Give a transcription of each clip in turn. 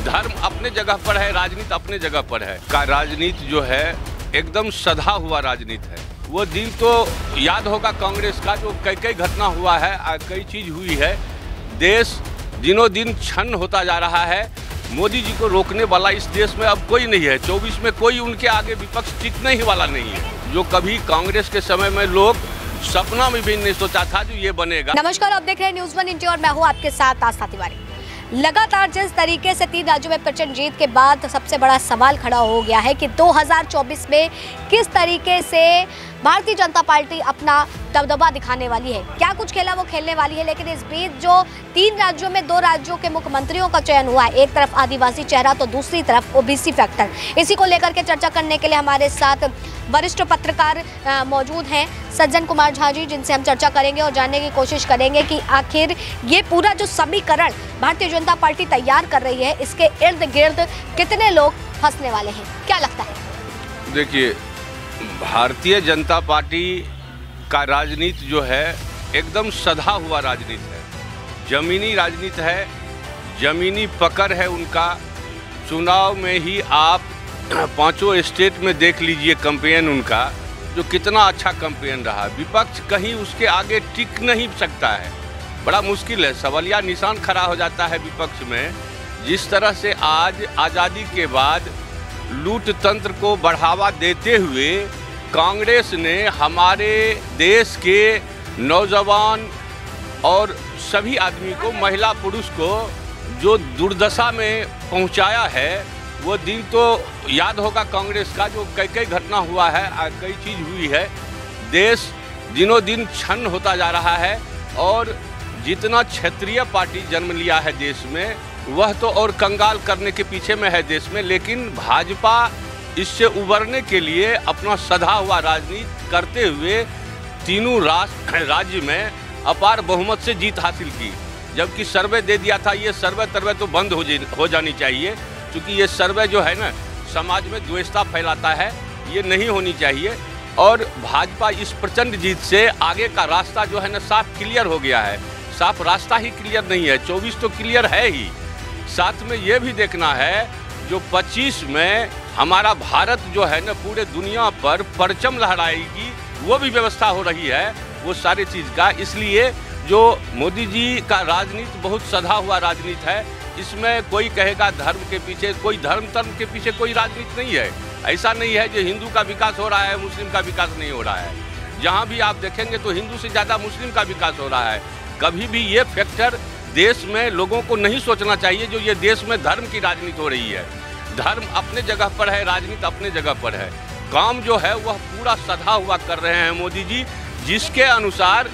धर्म अपने जगह पर है, राजनीति अपने जगह पर है। का राजनीति जो है एकदम सधा हुआ राजनीति है। वो दिन तो याद होगा कांग्रेस का, जो कई घटना हुआ है, कई चीज हुई है। देश दिनों दिन छन्न होता जा रहा है। मोदी जी को रोकने वाला इस देश में अब कोई नहीं है। 24 में कोई उनके आगे विपक्ष टिकने ही वाला नहीं है। जो कभी कांग्रेस के समय में लोग सपना में भी नहीं सोचा था जो ये बनेगा। नमस्कार, आप देख रहे हैं न्यूज़ 1 इंडिया और मैं हूँ आपके साथ आस्था तिवारी। लगातार जिस तरीके से 3 राज्यों में प्रचंड जीत के बाद सबसे बड़ा सवाल खड़ा हो गया है कि 2024 में किस तरीके से भारतीय जनता पार्टी अपना दबदबा दिखाने वाली है। क्या कुछ खेला वो खेलने वाली है। लेकिन इस बीच जो 3 राज्यों में 2 राज्यों के मुख्यमंत्रियों का चयन हुआ है, एक तरफ आदिवासी चेहरा तो दूसरी तरफ ओबीसी फैक्टर। इसी को लेकर के चर्चा करने के लिए हमारे साथ वरिष्ठ पत्रकार मौजूद हैं, सज्जन कुमार झा जी, जिनसे हम चर्चा करेंगे और जानने की कोशिश करेंगे कि आखिर ये पूरा जो समीकरण भारतीय जनता पार्टी तैयार कर रही है, इसके इर्द गिर्द कितने लोग फंसने वाले हैं, क्या लगता है? देखिए, भारतीय जनता पार्टी का राजनीति जो है एकदम सधा हुआ राजनीति है। जमीनी राजनीति है, जमीनी पकड़ है उनका। चुनाव में ही आप 5 स्टेट में देख लीजिए कैंपेन उनका, जो कितना अच्छा कैंपेन रहा। विपक्ष कहीं उसके आगे टिक नहीं सकता है, बड़ा मुश्किल है। सवालिया निशान खड़ा हो जाता है विपक्ष में। जिस तरह से आज आज़ादी के बाद लूट तंत्र को बढ़ावा देते हुए कांग्रेस ने हमारे देश के नौजवान और सभी आदमी को, महिला पुरुष को जो दुर्दशा में पहुंचाया है, वो दिन तो याद होगा कांग्रेस का, जो कई घटना हुआ है, कई चीज हुई है। देश दिनों दिन छन्न होता जा रहा है और जितना क्षेत्रीय पार्टी जन्म लिया है देश में, वह तो और कंगाल करने के पीछे में है देश में। लेकिन भाजपा इससे उबरने के लिए अपना सधा हुआ राजनीति करते हुए तीनों राज्य में अपार बहुमत से जीत हासिल की। जबकि सर्वे दे दिया था, ये सर्वे तो बंद हो जानी चाहिए, क्योंकि ये सर्वे जो है ना, समाज में द्वेषता फैलाता है, ये नहीं होनी चाहिए। और भाजपा इस प्रचंड जीत से आगे का रास्ता जो है ना साफ क्लियर हो गया है। साफ रास्ता ही क्लियर नहीं है, 24 तो क्लियर है ही। साथ में ये भी देखना है जो 25 में हमारा भारत जो है ना पूरे दुनिया पर परचम लहराएगी, वो भी व्यवस्था हो रही है, वो सारी चीज़ का। इसलिए जो मोदी जी का राजनीति बहुत सधा हुआ राजनीति है। इसमें कोई कहेगा धर्म के पीछे, कोई धर्म के पीछे कोई राजनीति नहीं है। ऐसा नहीं है जो हिंदू का विकास हो रहा है, मुस्लिम का विकास नहीं हो रहा है। जहाँ भी आप देखेंगे तो हिंदू से ज़्यादा मुस्लिम का विकास हो रहा है। कभी भी ये फैक्टर देश में लोगों को नहीं सोचना चाहिए जो ये देश में धर्म की राजनीति हो रही है। धर्म अपने जगह पर है, राजनीति अपने जगह पर है। काम जो है वह पूरा सधा हुआ कर रहे हैं मोदी जी, जिसके अनुसार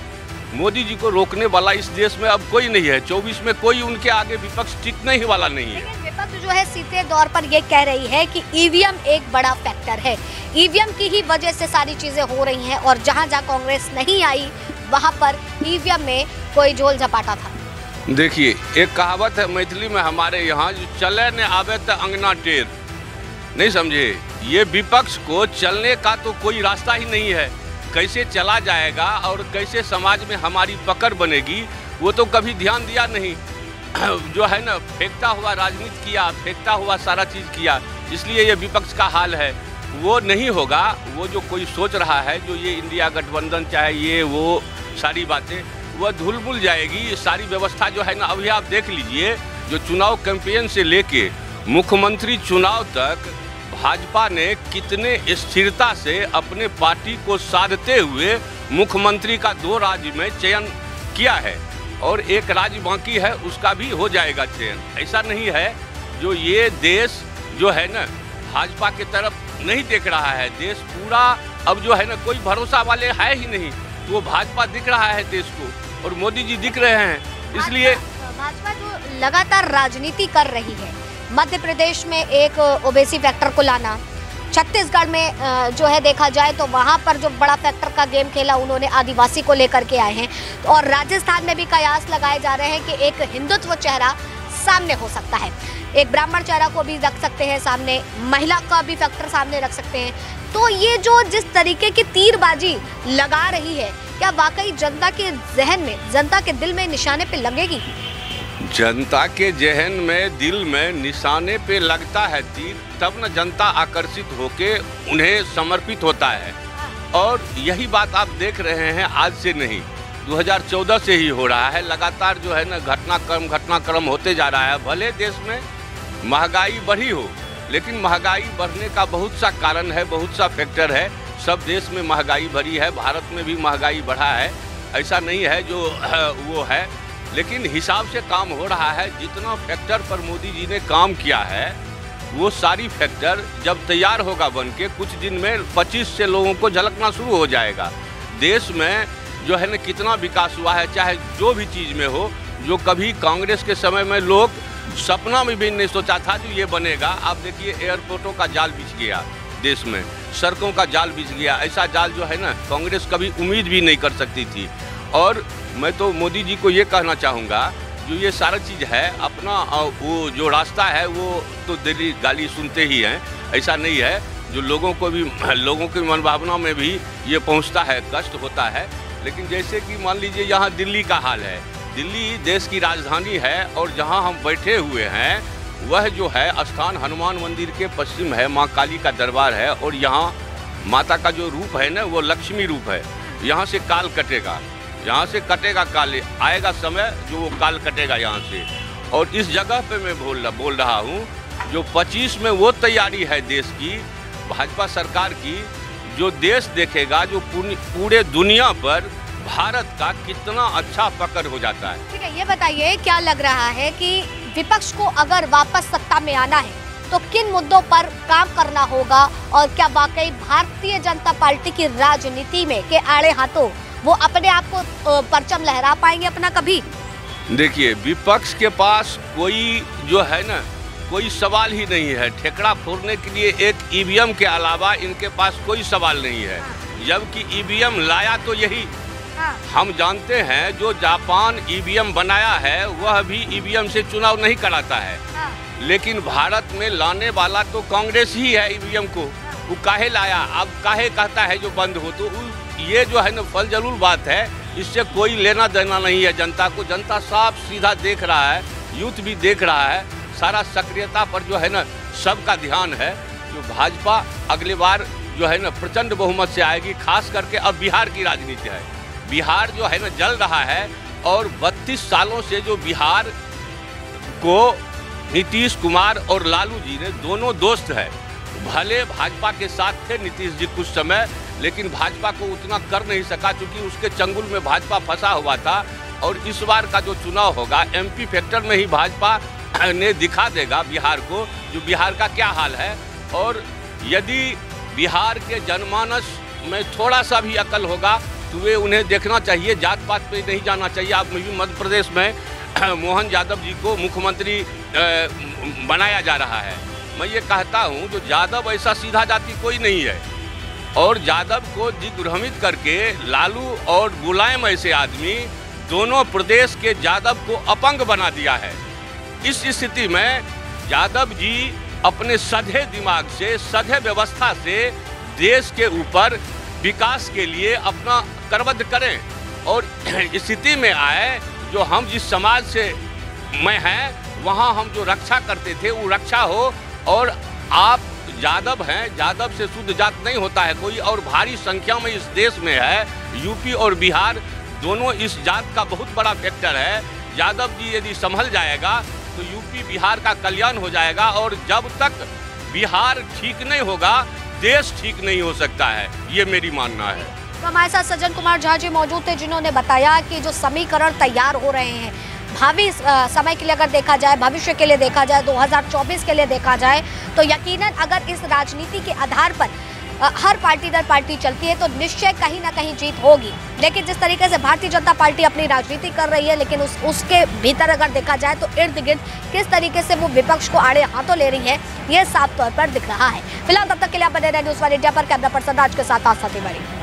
मोदी जी को रोकने वाला इस देश में अब कोई नहीं है। 24 में कोई उनके आगे विपक्ष टिकने ही वाला नहीं है। विपक्ष जो है सीधे तौर पर ये कह रही है कि ईवीएम एक बड़ा फैक्टर है, ईवीएम की ही वजह से सारी चीजें हो रही हैं, और जहां कांग्रेस नहीं आई वहां पर ईवीएम में कोई झोल झपाटा था। देखिए, एक कहावत है मैथिली में हमारे यहाँ, जो चले न आवे तो अंगना टेढ़, नहीं समझे। ये विपक्ष को चलने का तो कोई रास्ता ही नहीं है। कैसे चला जाएगा और कैसे समाज में हमारी पकड़ बनेगी, वो तो कभी ध्यान दिया नहीं। जो है ना, फेंकता हुआ राजनीति किया, फेंकता हुआ सारा चीज़ किया। इसलिए ये विपक्ष का हाल है। वो नहीं होगा, वो जो कोई सोच रहा है, जो ये इंडिया गठबंधन चाहे ये वो सारी बातें, वह धुल जाएगी। सारी व्यवस्था जो है ना, अभी आप देख लीजिए, जो चुनाव कैंपेन से लेके मुख्यमंत्री चुनाव तक भाजपा ने कितने स्थिरता से अपने पार्टी को साधते हुए मुख्यमंत्री का 2 राज्य में चयन किया है, और एक राज्य बाकी है, उसका भी हो जाएगा चयन। ऐसा नहीं है जो ये देश जो है ना भाजपा की तरफ नहीं देख रहा है। देश पूरा अब जो है ना कोई भरोसा वाले है ही नहीं, तो वो भाजपा दिख रहा है देश को, और मोदी जी दिख रहे हैं। इसलिए भाजपा जो लगातार राजनीति कर रही है, मध्य प्रदेश में एक ओबीसी फैक्टर को लाना, छत्तीसगढ़ में जो है देखा जाए तो वहाँ पर जो बड़ा फैक्टर का गेम खेला उन्होंने आदिवासी को लेकर के आए हैं, और राजस्थान में भी कयास लगाए जा रहे हैं कि एक हिंदुत्व चेहरा सामने हो सकता है, एक ब्राह्मण चेहरा को भी रख सकते हैं सामने, महिला का भी फैक्टर सामने रख सकते हैं। तो ये जो जिस तरीके की तीरबाजी लगा रही है, क्या वाकई जनता के जहन में, जनता के दिल में निशाने पे लगेगी? जनता के जहन में, दिल में निशाने पे लगता है तीर, तब न जनता आकर्षित होके उन्हें समर्पित होता है। और यही बात आप देख रहे हैं, आज से नहीं 2014 से ही हो रहा है। लगातार जो है ना घटनाक्रम होते जा रहा है। भले देश में महंगाई बढ़ी हो, लेकिन महंगाई बढ़ने का बहुत सा कारण है, बहुत सा फैक्टर है। सब देश में महंगाई बढ़ी है, भारत में भी महंगाई बढ़ा है, ऐसा नहीं है जो वो है, लेकिन हिसाब से काम हो रहा है। जितना फैक्टर पर मोदी जी ने काम किया है, वो सारी फैक्टर जब तैयार होगा बन के, कुछ दिन में 25 से लोगों को झलकना शुरू हो जाएगा। देश में जो है ना कितना विकास हुआ है, चाहे जो भी चीज़ में हो, जो कभी कांग्रेस के समय में लोग सपना में भी नहीं सोचा था जो ये बनेगा। आप देखिए एयरपोर्टों का जाल बिछ गया देश में, सड़कों का जाल बिछ गया। ऐसा जाल जो है ना कांग्रेस कभी उम्मीद भी नहीं कर सकती थी। और मैं तो मोदी जी को ये कहना चाहूँगा, जो ये सारा चीज़ है अपना वो जो रास्ता है वो तो दिल्ली गाली सुनते ही हैं, ऐसा नहीं है। जो लोगों को भी, लोगों की मनभावना में भी ये पहुँचता है, कष्ट होता है। लेकिन जैसे कि मान लीजिए यहाँ दिल्ली का हाल है, दिल्ली देश की राजधानी है और जहाँ हम बैठे हुए हैं वह जो है स्थान हनुमान मंदिर के पश्चिम है, माँ काली का दरबार है। और यहाँ माता का जो रूप है ना वो लक्ष्मी रूप है। यहाँ से काल कटेगा, यहाँ से कटेगा काल, आएगा समय जो वो काल कटेगा यहाँ से। और इस जगह पे मैं बोल रहा हूँ, जो 25 में वो तैयारी है देश की, भाजपा सरकार की, जो देश देखेगा, जो पूरे दुनिया पर भारत का कितना अच्छा पकड़ हो जाता है। ठीक है, ये बताइए क्या लग रहा है कि विपक्ष को अगर वापस सत्ता में आना है तो किन मुद्दों पर काम करना होगा, और क्या वाकई भारतीय जनता पार्टी की राजनीति में के आड़े हाथों वो अपने आप को परचम लहरा पाएंगे अपना कभी? देखिए, विपक्ष के पास कोई जो है ना कोई सवाल ही नहीं है। ठेकड़ा फोड़ने के लिए एक ईवीएम के अलावा इनके पास कोई सवाल नहीं है। जबकि ईवीएम लाया तो यही, हम जानते हैं जो जापान ईवीएम बनाया है वह भी ईवीएम से चुनाव नहीं कराता है। लेकिन भारत में लाने वाला तो कांग्रेस ही है ईवीएम को। वो काहे लाया, अब काहे कहता है जो बंद हो। तो ये जो है ना फल जरूर बात है, इससे कोई लेना देना नहीं है जनता को। जनता साफ सीधा देख रहा है, यूथ भी देख रहा है, सारा सक्रियता पर जो है ना सबका ध्यान है। जो भाजपा अगली बार जो है ना प्रचंड बहुमत से आएगी। खास करके अब बिहार की राजनीति है, बिहार जो है ना जल रहा है। और 32 सालों से जो बिहार को नीतीश कुमार और लालू जी ने दोनों दोस्त है। भले भाजपा के साथ थे नीतीश जी कुछ समय, लेकिन भाजपा को उतना कर नहीं सका क्योंकि उसके चंगुल में भाजपा फंसा हुआ था। और इस बार का जो चुनाव होगा एमपी फैक्टर में ही भाजपा ने दिखा देगा बिहार को, जो बिहार का क्या हाल है। और यदि बिहार के जनमानस में थोड़ा सा भी अकल होगा तो वे उन्हें देखना चाहिए, जात पात पे नहीं जाना चाहिए। आप मध्य प्रदेश में मोहन यादव जी को मुख्यमंत्री बनाया जा रहा है। मैं ये कहता हूँ जो यादव ऐसा सीधा जाति कोई नहीं है। और यादव को दिग्भ्रमित करके लालू और मुलायम ऐसे आदमी दोनों प्रदेश के यादव को अपंग बना दिया है। इस स्थिति में यादव जी अपने सधे दिमाग से, सधे व्यवस्था से देश के ऊपर विकास के लिए अपना करबद्ध करें और स्थिति में आए जो हम जिस समाज से में हैं वहाँ हम जो रक्षा करते थे वो रक्षा हो। और आप यादव हैं, यादव से शुद्ध जात नहीं होता है कोई, और भारी संख्या में इस देश में है। यूपी और बिहार दोनों इस जात का बहुत बड़ा फैक्टर है। यादव जी यदि संभल जाएगा तो यूपी बिहार का कल्याण हो जाएगा। और जब तक बिहार ठीक नहीं होगा देश ठीक नहीं हो सकता है, ये मेरी मानना है। तो हमारे साथ सज्जन कुमार झा जी मौजूद थे, जिन्होंने बताया कि जो समीकरण तैयार हो रहे हैं भावी समय के लिए अगर देखा जाए, भविष्य के लिए देखा जाए, 2024 के लिए देखा जाए, तो यकीनन अगर इस राजनीति के आधार पर हर पार्टी दर पार्टी चलती है तो निश्चय कहीं ना कहीं जीत होगी। लेकिन जिस तरीके से भारतीय जनता पार्टी अपनी राजनीति कर रही है, लेकिन उसके भीतर अगर देखा जाए तो इर्द गिर्द किस तरीके से वो विपक्ष को आड़े हाथों ले रही है, ये साफ तौर पर दिख रहा है। फिलहाल तब तक के लिए आप बने रहे न्यूज़ वन इंडिया पर। कैमरा पर्सन राज के साथ आस्था तिवारी।